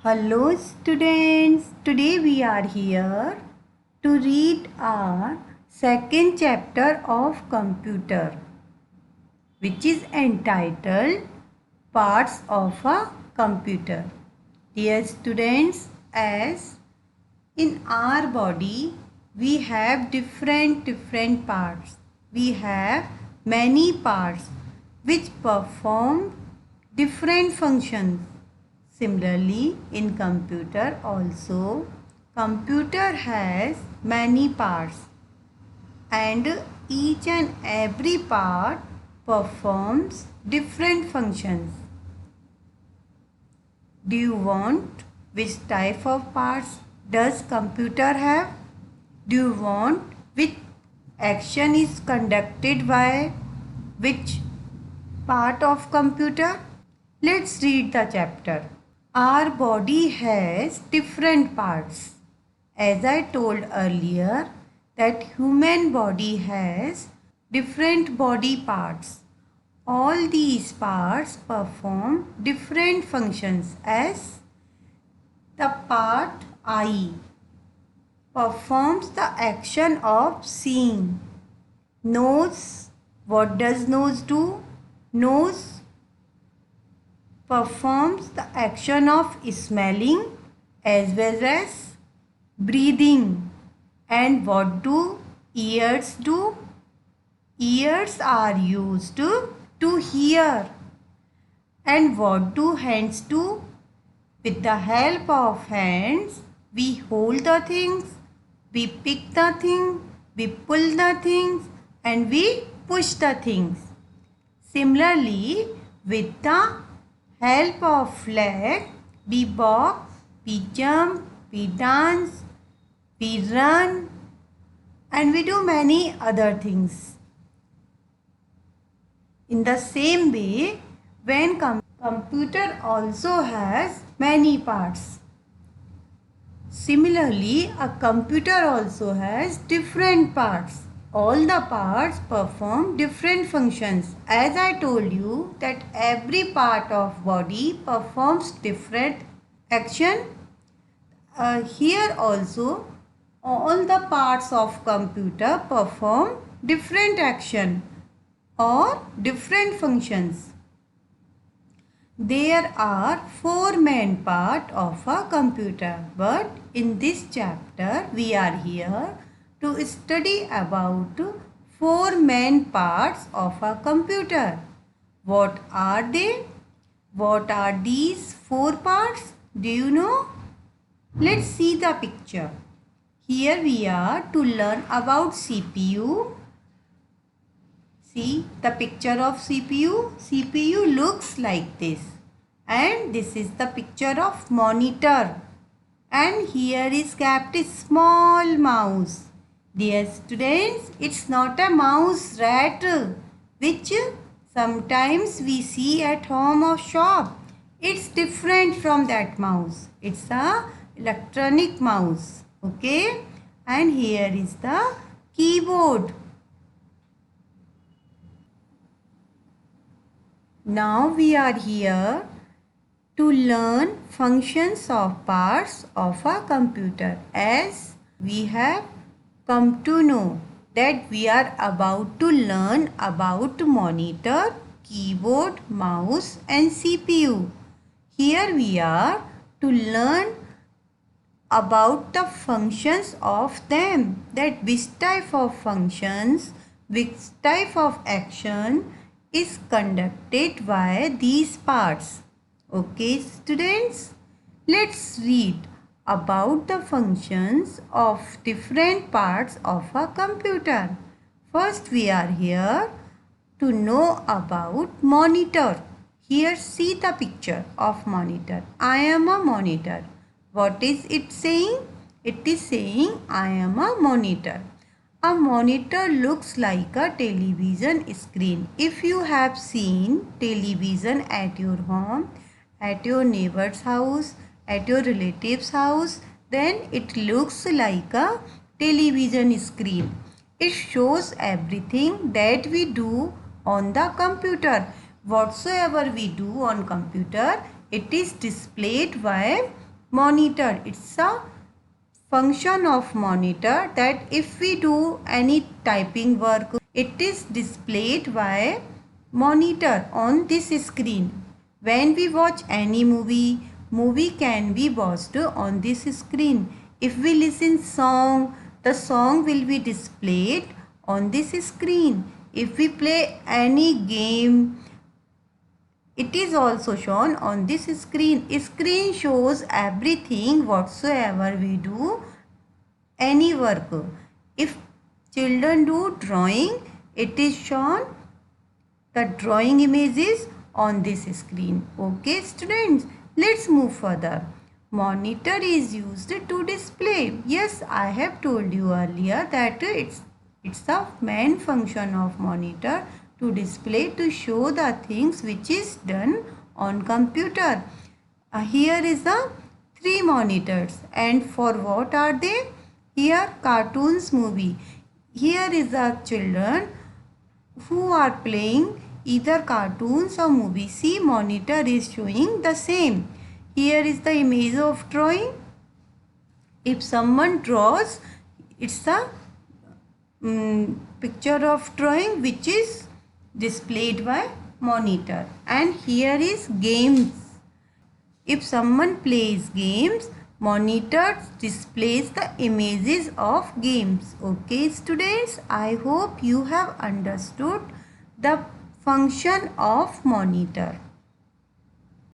Hello students, today we are here to read our second chapter of computer, which is entitled Parts of a Computer. Dear students, as in our body we have different parts. We have many parts which perform different functions. Similarly, in computer also, computer has many parts and each and every part performs different functions. Do you want which type of parts does computer have? Do you want which action is conducted by which part of computer? Let's read the chapter. Our body has different parts. As I told earlier that human body has different body parts. All these parts perform different functions as the part eye performs the action of seeing. Nose, what does nose do? Nose performs the action of smelling as well as breathing. And what do ears do? Ears are used to hear. And what do hands do? With the help of hands, we hold the things, we pick the thing, we pull the things, and we push the things. Similarly, with the help of leg, we walk, we jump, we dance, we run, and we do many other things. In the same way, when computer also has many parts. Similarly, a computer also has different parts. All the parts perform different functions. As I told you that every part of body performs different action. Here also all the parts of computer perform different action or different functions. There are four main parts of a computer, but in this chapter we are here to study about four main parts of a computer. What are they? What are these four parts? Do you know? Let's see the picture. Here we are to learn about CPU. See the picture of CPU. CPU looks like this. And this is the picture of monitor. And here is kept a small mouse. Dear students, it's not a mouse rat which sometimes we see at home or shop. It's different from that mouse. It's a electronic mouse. Okay. And here is the keyboard. Now we are here to learn functions of parts of a computer, as we have come to know that we are about to learn about monitor, keyboard, mouse and CPU. Here we are to learn about the functions of them, that which type of functions, which type of action is conducted by these parts. Okay students, let's read about the functions of different parts of a computer. First we are here to know about monitor. Here see the picture of monitor. I am a monitor. What is it saying? It is saying I am a monitor. A monitor looks like a television screen. If you have seen television at your home, at your neighbor's house, at your relative's house, then it looks like a television screen. It shows everything that we do on the computer. Whatsoever we do on computer, it is displayed by Monitor, it's a function of monitor that if we do any typing work, it is displayed by monitor on this screen. When we watch any movie can be watched on this screen. If we listen song, the song will be displayed on this screen. If we play any game, it is also shown on this screen. Screen shows everything whatsoever we do, any work. If children do drawing, it is shown the drawing images on this screen. Okay students, let's move further. Monitor is used to display. Yes, I have told you earlier that it's the main function of monitor to display, to show the things which is done on computer. Here is the 3 monitors, and for what are they? Here cartoons movie. Here is the children who are playing either cartoons or movie. See, monitor is showing the same. Here is the image of drawing. If someone draws, it's a picture of drawing which is displayed by monitor. And here is games. If someone plays games, monitor displays the images of games. Okay students, I hope you have understood the function of monitor.